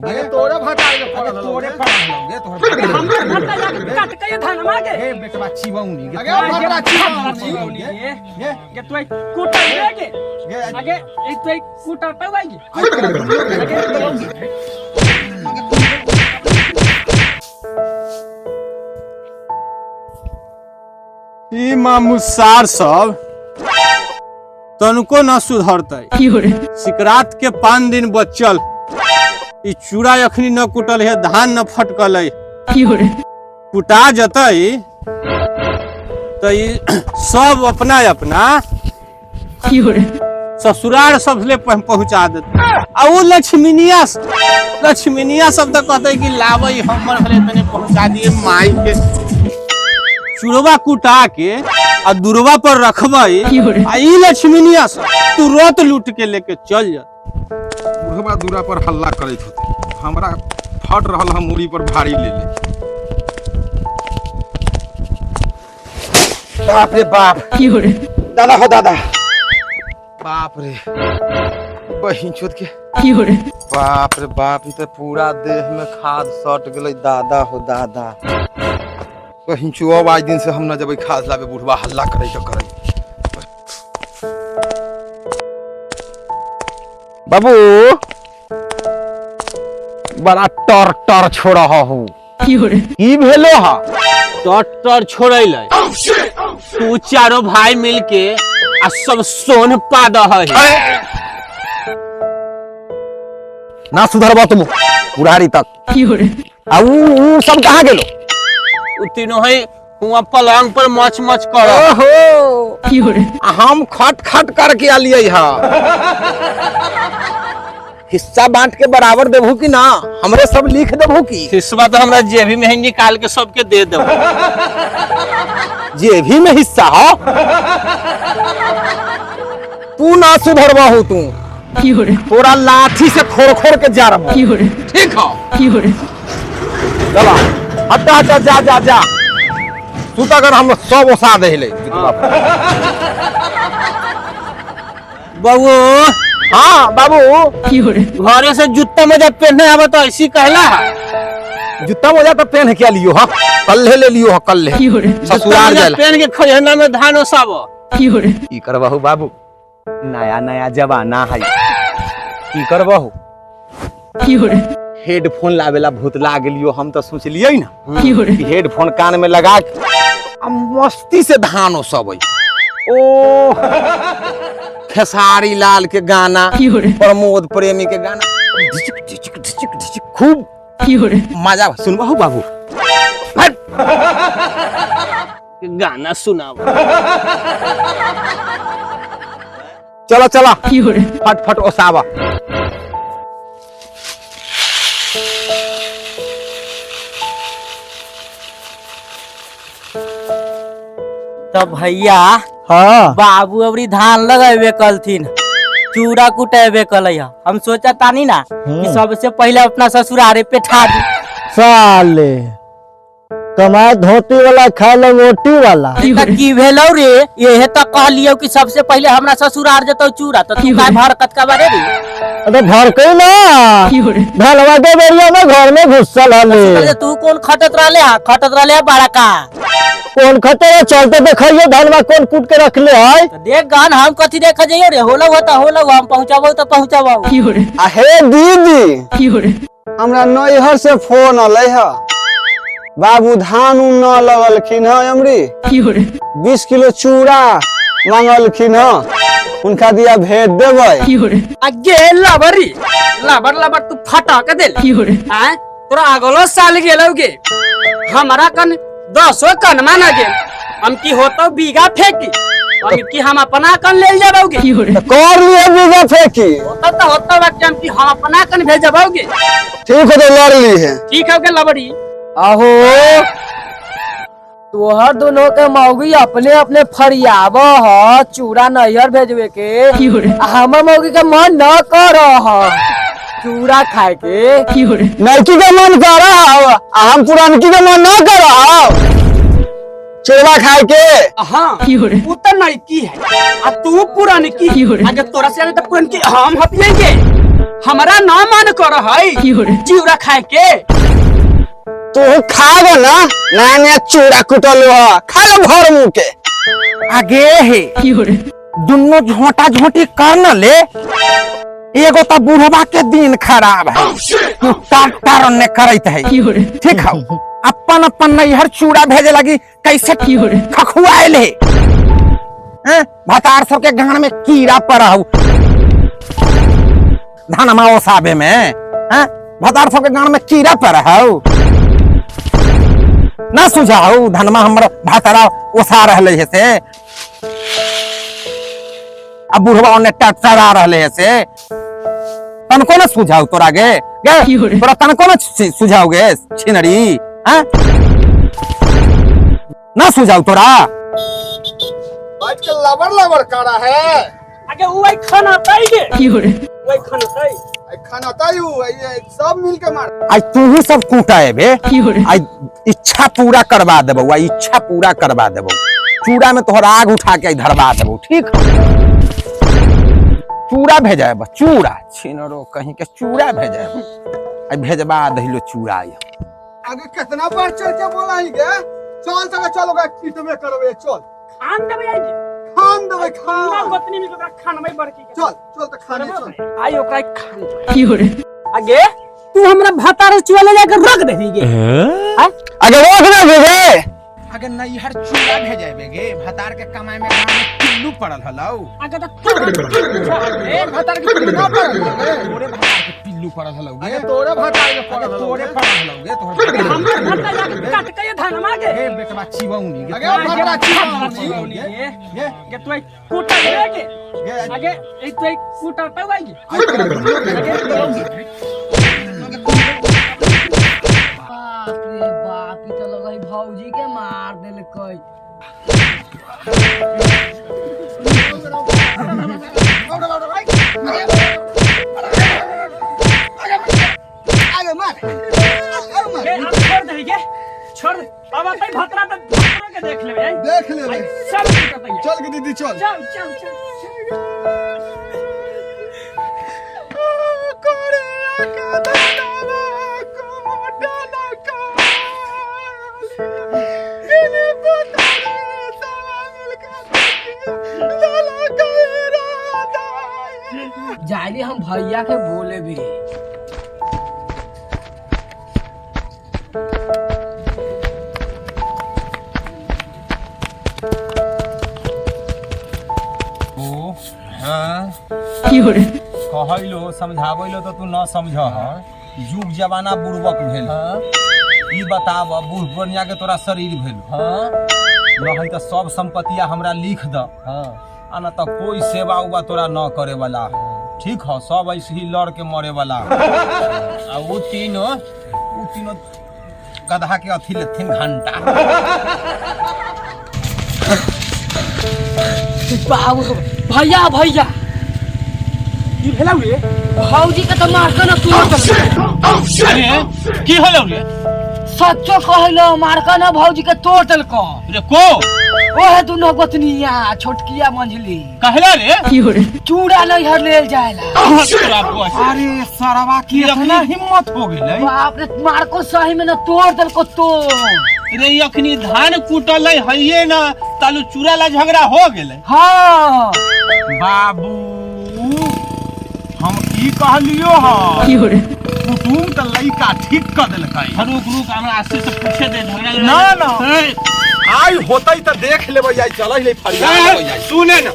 अरे तोरे भटार के पड़ल तोरे पड़ल गे तोरे हमर भट्टा जाके काट के धनमा के ए बेटवा चिबौनी गे अगे भट्टा चिबौनी गे तोय कुटा गे आगे एक तोय कुटा पवाई ई मामूसार सब तनको न सुधरतै। सिकरात के 5 दिन बचल, ई चूड़ा अखनी न कुटल है, धान न फटकल है, कुटा जतई तो ई सब अपना अपना ससुराल सबले पहुंचा देते। आ वो लक्ष्मीनिया सब तो कहते कि लावई हमर भले तने पहुंचा दिए माई के। चूड़वा कुटा के आ दुरवा पर रखबई आ ई लक्ष्मीनिया सब तुरंत लूट के लेके चल जा। बुढ़वा दूरा पर हल्ला करत होते, हमरा फट रहल हम मुड़ी पर भारी ले ले। बाप रे बाप, दादा हो दादा, बाप रे बहिन चोद के, बाप रे बाप, ई तो पूरा देह में खाद सट गेलै। दादा हो दादा, बहिन चो अब आज दिन से हम न जब खाद लावे। बुढ़वा हल्ला करे तो करे। बाबू बड़ा टर टर छोड़ा हो, की भेलो हा? टट्टर छोड़ैले तू चारों भाई मिलके आ सब सोन पा दहै। ना सुधरबा तुम बुढ़ारी तक। आ ऊ सब कहाँ गेलो? उ तीनों है हुआ पलंग पर मच मच कर। ओहो, हम खट खट करके आलिए हा। हिस्सा बांट के बराबर देबू कि ना? हमरे सब लिख देबू की? हिस्सा तो हमरा जेबी में निकाल के सबके दे देबो। जेबी में हिस्सा हो? तू ना सुधरबा हो तू, तोरा लाठी से खोर खोर के जा रहा। ठीक हो? चला हटा हटा, जा जा जा, तू तो अगर हम सब ओसा दे ले। बाबू, हाँ बाबू, घरे से जूता मोजा पहने आवे तो ऐसी कहला। जूता मोजा तो पहन के लियो हा, कल्हे ले लियो हा, कल्हे ससुराल जाला पहन के खजाना में धान ओसाबो। की करबहु बाबू, नया नया जमाना है, की करबहु? हेडफोन लावेला भूत लाग लियो। हम तो सोचलिए ना कि हेडफोन कान में लगा के मस्ती से धान ओसबै। ओ खेसारी लाल के गाना, प्रमोद प्रेमी के गाना, ढिचिक ढिचिक ढिचिक ढिचिक, खूब मजा सुनबहु बाबू। गाना सुनाओ। चला चला फट फट ओसावा। तो भैया, हाँ बाबू अबरी धान लगावे कलथिन, चूड़ा कुटेबे कलैया। हम सोचा तानी ना कि सबसे पहले अपना ससुरारे पे ठा दी। साले कमाए धोती वाला खाए लंगोटी वाला। की भेलौ रे? ये तो कहलियो कि सबसे पहले हमरा ससुरार जतो चूड़ा, तो तू काय भरकत का बारे रे? अरे भड़के ना, ढलवा के बेरिया में घर में घुसल हले। तू कौन खटत रहले हा? खटत रहले हा बड़ा का? कौन खटे चलते देखिए धनवा कौन कूट के रख ले है। तो देख गान हम कथी देख जाइयो रे? होला हम पहुंचाबो तो पहुंचाबो। हे दीदी, हमरा नैहर से फोन अलै है, बाबू धान उन न लगलखिन है, हमरी 20 किलो चूड़ा मांगलखिन है, उनका दिया भेज देबै। अगे लबरी लबर तू फटा के देल। हैं तोरा अगलो साल गेलौगे, हमरा कन 10 कन माना गेल। हम की होतो बीघा फेंकी, हम की हम अपना कन ले जाबोगे। कर लिए बीघा फेंकी, होता बाकी हम की हम अपना कन भेजबोगे। ठीक है तो लड़ ली है। ठीक है के लबरी। आहो तोहर दोनों के मौगी अपने अपने फरियाब ह, चूड़ा नैहर भेजवे के। हमर मौगी के मन न कर चूड़ा खाए के। नैकी के मन कर, हम पुरानकी के मन न कर चूड़ा खाए के। हाँ तू तो नई की है, अब तू पुरानी की। अगर तोरा से तो पुरानी की हम हपिएंगे। हमारा ना मन कर है चिवड़ा खाए के। तू खाएगा ना नया नया चूड़ा कुटल हुआ खा लो भर मुंह के। आगे है दुनो झोंटा झोंटी कर न ले। एगो तो बुढ़वा के दिन खराब है तू टाटर ने करत है। ठीक है अपन अपन नैहर चूड़ा भेजे लगी कैसे खखुआल है। भतार सब के गान में कीड़ा पड़ा धनमा ओसाबे में। भतार सब के गान में कीड़ा पड़ा ना सुझाऊ धनमा हमर भातरा ओसा रहले है से। अब बुढ़वा ने टटरा रहले है से तनको न सुझाऊ तोरा गे तोरा तनको न सुझाओगे छिनरी। ना सुझाऊ तोरा बैठ के लबर लबर करा है। आगे वही खाना ताइगे वही खाना ताई खाना तायू ये सब मिल के मार। आज तू ही सब कूटा है बे। आज इच्छा पूरा करवा देबो इच्छा पूरा करवा देबो। चूड़ा में तोहर आग उठा के धरवा देबो। ठीक चूड़ा भेजा चूड़ा छिनरो कहीं के चूड़ा भेजा भेजबा दहिलो चूड़ा। आगे कितना बार चल के बोला ही गे चल चल चलो गा किट में करबे चल खान देबे आगे खान देबे खान गोतनी में ओकरा खानबै बड़की के चल चल त खाने चल आई ओकरा खान आगे तू हमरा भातार चुआ ले जाके रख दे गे। आगे रोक ना भेजे। अगर नैहर चूड़ा भेजेबे गे भतार के कमाई में गांव में पिल्लू पड़ल हलौ। आगे त ए भतार के पिल्लू ना पड़ल गे तोरे भतार के पिल्लू पड़ल हलौ गे। अरे तोरे भतार के पड़ल तोरे पड़ल हलौ गे तोहर हमर भाता जाके काट के धनमा के ए बेटवा चिवौनी गे। आगे भतार चिवौनी के तू कूटा ले के आगे एक तू कूटा तवाई बाप ई तो लगई भौजी के मार देलकै। आगे मार छोड़ दे गे छोड़ अब तई भतरा त के देख लेबे देख ले भाई सब कतई चल के दीदी चल चल चल चल जाइली हम भैया के बोले भी कहलो समझाबैलो तो तू न समझ युग जमाना बुड़बक भेल। ई बताब बूढ़ बनिया के तोरा शरीर भेल नहीं तो सब संपत्तिया हमरा लिख द आ न तो कोई सेवा उबा तोरा न करे वाला। ठीक है सब ऐसे ही लड़ के मरे वाला। आ वो तीनों गधा के अथी लेथिन घंटा। भैया भैया ई भेलौ रे भौजी के तो मार के न तू अरे की होलो रे सच्चो कहलो मार के न भौजी के तोड़ देलको रे को ओहे दुनो गोतनिया छोटकिया मंझली कहला रे चूड़ा नैहर ले जाएला। अरे सरवा की इतना हिम्मत हो गेलै। बाप रे मार को सही में न तोड़ देलको रे अखनी धान कुटल हइए ना तालू चूड़ा ला झगड़ा हो गेलै। हाँ बाबू हम की कहलियो ह कुटुम त लइका ठीक क देलकै। रुक रुक हमरा आसे से पूछे दे झगड़ा ना ना आई होतई त देख लेबै आई चलै ले फरिया लेबै आई। सुने ना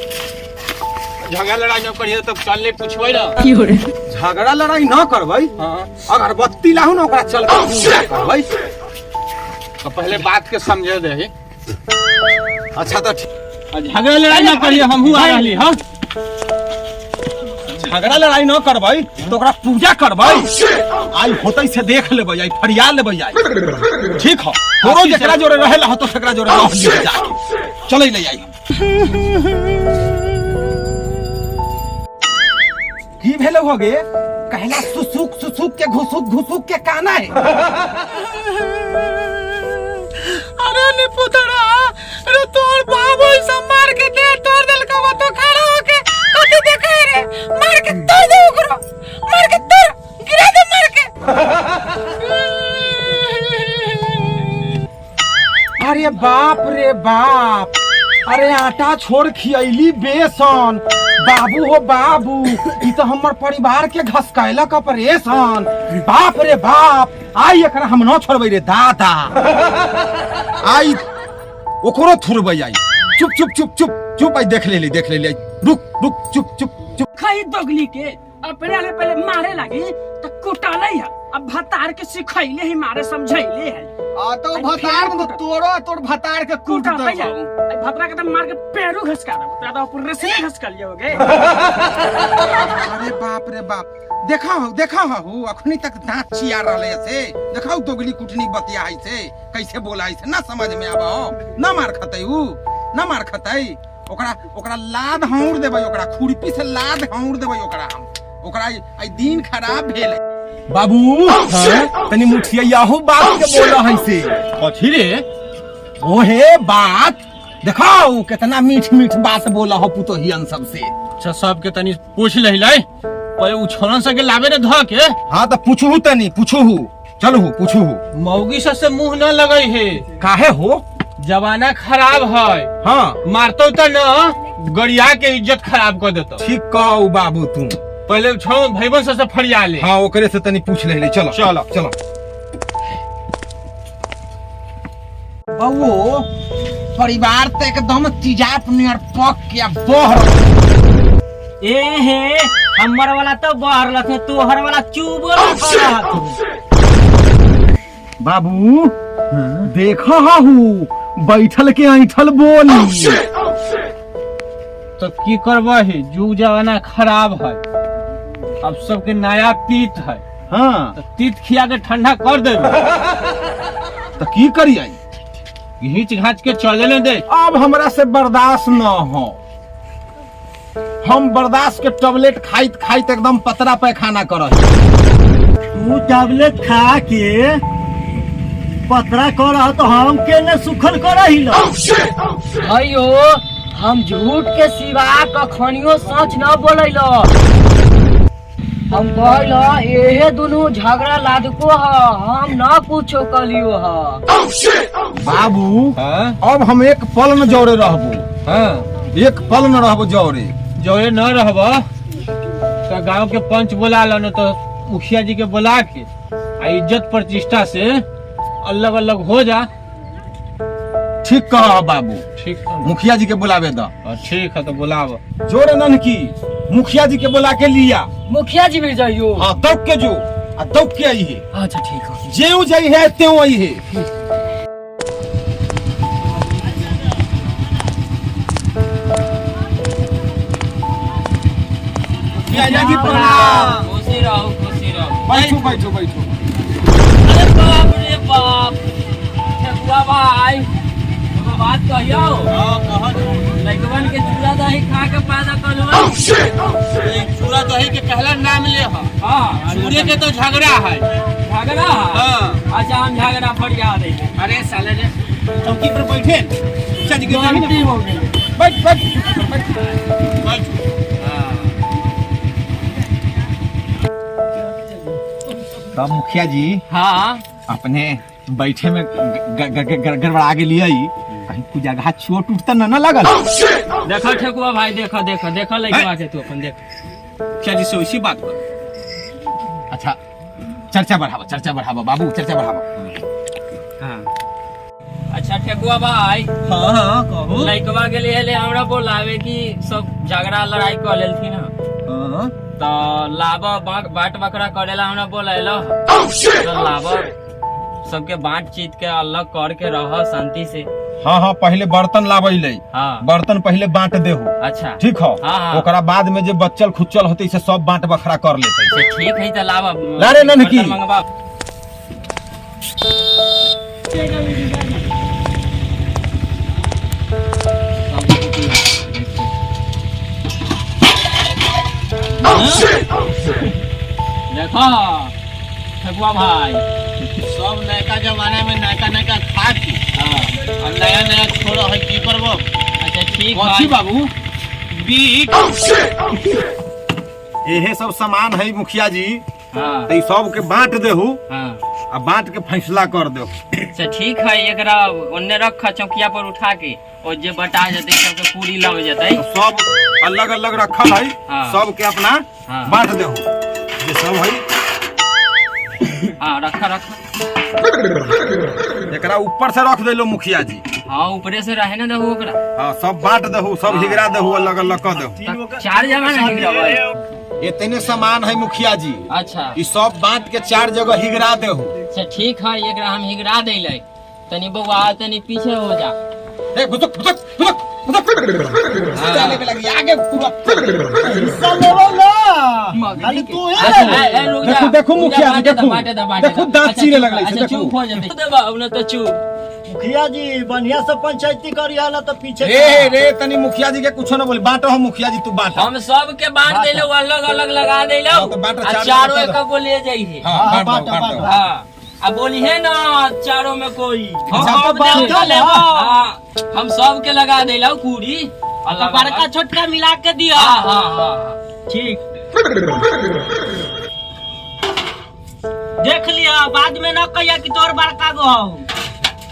झगड़ा लड़ाई न करिए तब चल ले पूछबै ना। झगड़ा लड़ाई न करबै अगर बत्ती लाहु न ओकरा चल के पूजा करबै। तो पहले बात के समझे दे। अच्छा त झगड़ा लड़ाई न करिए हमहू आ रहली हां। झगड़ा लड़ाई न करबै तो ओकरा पूजा करबै। आई होतई से देख लेबै आई फरिया लेबै आई। ठीक ह तोरो जेकरा जोरे रहेला ह तो सेकरा जोरे रह ले जाके चलै ले आई। की भेलो हो गे कहला सुसुक के घुसुक के काना है। अरे निपुतरा रे तोर बाबू सब मार के दे तोड़ देल का तो खड़ा होके कथि देखे रे मार के तोड़ दे ओकरो मार के तर गिरा दे मार के। अरे बाप रे बाप, अरे आटा छोड़ खियली बेसन। बाबू हो बाबू, ई तो हमर परिवार के घसकैलक ऑपरेशन। बाप रे बाप, आई एकरा हम न छोड़बै रे दादा। आई ओकरो थुरबै आई। चुप चुप चुप चुप चुप, आई देख ले देख ले। रुक रुक, चुप चुप चुप। खाई दोगली के अपने वाले पहले मारे लगी तो कुटाले है, अब भतार के सिखैले ही मारे समझैले है। आ तो भतार में तो तोड़ भतार के कूट कुटा दो। पे जा भतरा के तो मार के पैरू घसका दे, ज्यादा ऊपर रस्सी घसका लियोगे। अरे बाप रे बाप, देखा हो अखनी तक दांत चिया रहले से। देखाओ दोगली कुटनी बतियाई से, कैसे बोलाई से, ना समझ में आबो। ना मार खतै उ, ना मार खतै। ओकरा लाद हौर देबै, ओकरा खुरपी से लाद हौर देबै ओकरा हम। ओकरा आई दिन खराब भेल। बाबू तनी मुठिया हो बात के बोला है से। कथी रे? ओहे बात देखाओ, कितना मीठ मीठ बात बोला हो पुतोहियन सबसे। अच्छा सबके तनी पूछ लहिलै, पहले उछलन से के लावे रे ध के। हाँ तो पूछू तनी, पूछू चलो पूछू। मौगी से मुंह न लगई है। काहे हो? जमाना खराब है। हाँ मारतो तो न गड़िया के इज्जत खराब कर देतो। ठीक कहू बाबू तुम। पहले छोड़ भाईबन से फरिया ले। हाँ ओकरे से तनी पूछ ले। चलो चलो चलो। बउओ परिवार तो एकदम तिजाप नियर पक के बह। ए हे हमर वाला तो बहरल थे, तोहर वाला चुबोला करत। बाबू देखा हूँ बैठल के ऐठल बोली। तो की करबा है, जुग जमाना खराब है। अब सबके नया तीत है। हाँ तो तीत खिया के ठंडा कर देबे। तो की करिए? घींच घाच के चले न दे। अब हमरा से बर्दाश्त न हो। हम बर्दाश्त के टैबलेट खाइत खाइत एकदम पतरा पैखाना करत। तू टैबलेट खा के पतरा कर तो हम के न सुखल कर हिलो। अयो हम झूठ के सिवा कखनियो सच न बोलैलो। हम कहलो एहे दोनों झगड़ा लादको ह, हम न कुछो कलियो ह। बाबू हाँ? अब हम एक पल न जौरे रहबो। हाँ एक पल न रहबो जौरे। जोरे न रहबा तो गांव के पंच बुला लो, न तो मुखिया जी के बुला के आ इज्जत प्रतिष्ठा से अलग अलग हो जा। ठीक कहा बाबू, ठीक है। मुखिया जी के बुलावे द। ठीक है तो बुलाव। जोरे नन की मुखिया जी के बुला के लिया। मुखिया जी भी जाइयो। हाँ दौड़ के जो आ दौड़ के आई है। अच्छा ठीक है। जेऊ जाई है त्यों आई है। मुखिया जी प्रणाम। खुशी रहो खुशी रहो। बैठो बैठो बैठो। अरे बाप रे बाप, ठेकुआ भाई एगो बात कहियो। लइकवन के चूड़ा दही खा के पैदा करलो। चूड़ा दही के कहला नाम ले। हां चूड़े के तो झगड़ा है। झगड़ा। हाँ। अच्छा हम झगड़ा फरिया दे। अरे साले रे चौकी पर बैठे चाची के गलती हो गई। बैठ बैठ। तब मुखिया जी हाँ अपने बैठे में गड़बड़ा के लिए कहीं कुछ जगह चोट उठता न लगल। देखो ठेकुआ भाई, देखो देखो देखो लइकवा के तू अपन देख। क्या जी से वैसी बात कर। अच्छा चर्चा बढ़ावा बाबू, चर्चा बढ़ावा। हाँ अच्छा ठेकुआ भाई, हाँ हाँ कहू। लइकवा के लिए ले हमरा बोलावे की सब झगड़ा लड़ाई कर लेलथी ना, हाँ तो लावा बाट बकरा करेला हमरा बोलेला। तो लावा सबके बांट चीत के अलग कर के रह शांति से। हाँ हाँ पहले बर्तन लावे। हाँ बर्तन पहले बांट देहु। अच्छा ठीक हो। हाँ, हाँ। ओकरा बाद में जो बच्चल खुच्चल होते से सब बांट बखरा कर लेते। तो ठीक है तो लावा ला रे ननकी। बर्तन मंगवा। देखो ठेकुआ भाई, सब नयका जमाना में नयका नयका खा के हाँ और नया नया छोड़ो है की करबो। अच्छा ठीक कथी है बाबू? बीक यही सब सामान है मुखिया जी, हाँ तो ई सब के बांट देहू हाँ आ बांट के फैसला कर देहू। अच्छा ठीक है, एकरा ओन्ने रख चौकिया पर उठा के और जे बटा जते सबके पूरी लग जते। तो सब अलग अलग रखल है, हाँ। सब के अपना हाँ। बांट देहू। ये सब है हाँ रखा रखा। एकरा ऊपर से रख देलो मुखिया जी। हाँ ऊपरे से रहे ना दहु ओकरा। हाँ सब बांट देहू, सब हिगरा देहू, अलग अलग कर देहू। चार जगह ना हिगराबे। इतने सामान है मुखिया जी, अच्छा ई सब बांट के 4 जगह हिगरा देहू। अच्छा ठीक है, एकरा हम हिगरा देले। तनी बउआ तनी पीछे हो जा। ए घुसक घुसक घुसक घुसक चले पे लगी आगे पूरा। खाली तू है। अच्छा रुक जा। देखो, देखो मुखिया जी, देखो। देखो, दांत चीरे लगले से, अच्छा देखो। चुप हो जाते। देबा उन तो चुप। मुखिया जी बढ़िया से पंचायती करी आला तो पीछे रे रे तनी मुखिया जी के कुछ न बोली, बांटो हम मुखिया जी, तू बांट। हम सब के बांट देले, अलग अलग लगा देले। हाँ, तो बांटो, चारों चारों बांटो। एक को ले जाइए। हां बांटो बांटो। हाँ अब बोली है ना चारों में कोई हम हम तो बांटो बांटो लेबो। ना। हाँ हम सब के लगा देला पूरी अलग बड़का छोटका मिला के दिया। हाँ हाँ हाँ ठीक देख लिया, बाद में न कहिया कि तोर बड़का गो हौ।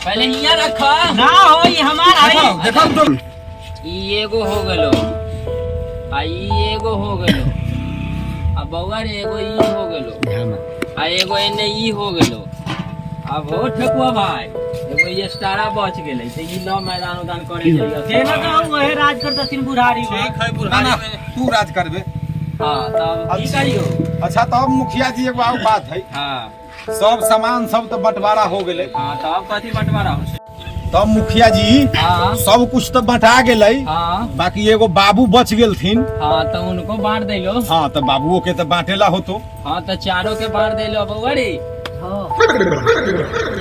पहले हिया रखा। ना हो ये हमार है। देखो तो ई एगो हो गलो, आ ई एगो हो गलो, आ बउआ रे एगो ई हो गलो, आ एगो एने ई हो गलो। अब हो ठकुआ भाई एगो ये स्टारा बच गेलै, त ई न मैदान उदान करे जाइए। जेना कहू वही राज कर दथिन बुढ़ारी में। है बुढ़ाना तू राज करबे। हाँ तब की करियो। अच्छा तब मुखिया जी एगो और बात है, हाँ सब सामान सब तो बंटवारा हो गेले, हाँ तब कथी बंटवारा हो। तब मुखिया जी हाँ सब कुछ तो बंटा गेलै, हाँ बाकी एगो बाबू बच गेलथिन। हाँ तो उनको बांट देलो। हाँ तो बाबुओ के तो बांटेला होतो। हाँ तो चारों के बांट देलो बउआ रे।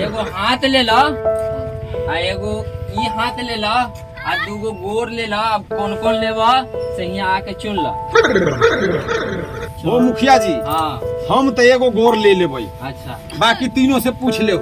एगो हाथ ले लो, आ एगो ई हाथ ले लो, आ दूगो गोर ले लो। अब कौन कौन लेबा से यहाँ आके चुन लो। ओ मुखिया जी हाँ हम तो एगो गोर ले लेबै, अच्छा बाकी तीनों से पूछ ले।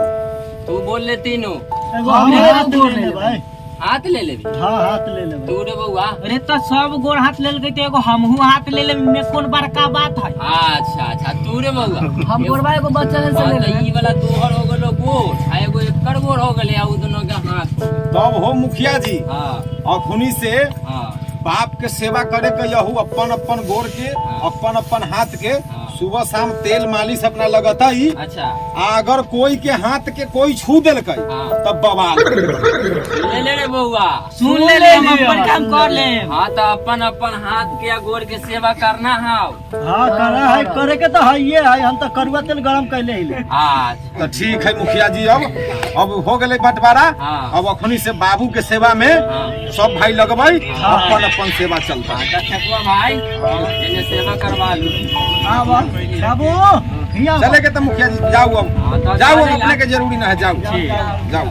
तू बोल ले तीनों। एगो हम हाथ ले लेबै। हाथ ले लेबी हाँ हाथ ले लेबै। तू रे बउआ। अरे तो सब गोर हाथ ले लेबै तो एगो हमहू हाथ ले लेबै में कौन बड़का बात है। अच्छा अच्छा तू रे बउआ। हम गोरबा एगो बच्चा से हाँ, ले तो ले। ई वाला तोहर हो गेलो गोर, आ एगो एकर गोर हो गेले, आ उ दोनों के हाथ। तब हो मुखिया जी हाँ अखुनी से हाँ बाप के सेवा करे के यहू अपन अपन गोर के, अपन अपन हाथ के सुबह शाम तेल मालिश अपना लगता ही। अच्छा अगर कोई के हाथ के कोई छू दिल हाँ। तब बवाल। ले ले रे बउआ। सुन ले हम अपन काम कर ले। हाँ तो अपन अपन हाथ के गोर के सेवा करना हाउ। हाँ करे है, करे के तो है ये है। हम तो करुआ तेल गरम कैले ही ले। अच्छा तो ठीक है मुखिया जी, अब हो गए बंटवारा। हाँ। अब अखनी से बाबू के सेवा में हाँ। सब भाई लगबै, अपन अपन सेवा चलता है। तो ठकुआ भाई इन्हें सेवा करवा लू। हाँ बाबू हिया चले के तो मुखिया जी जाओ, अब हाँ, तो जाओ, चले अपने के जरूरी ना है, जाओ ठीक। जाओ।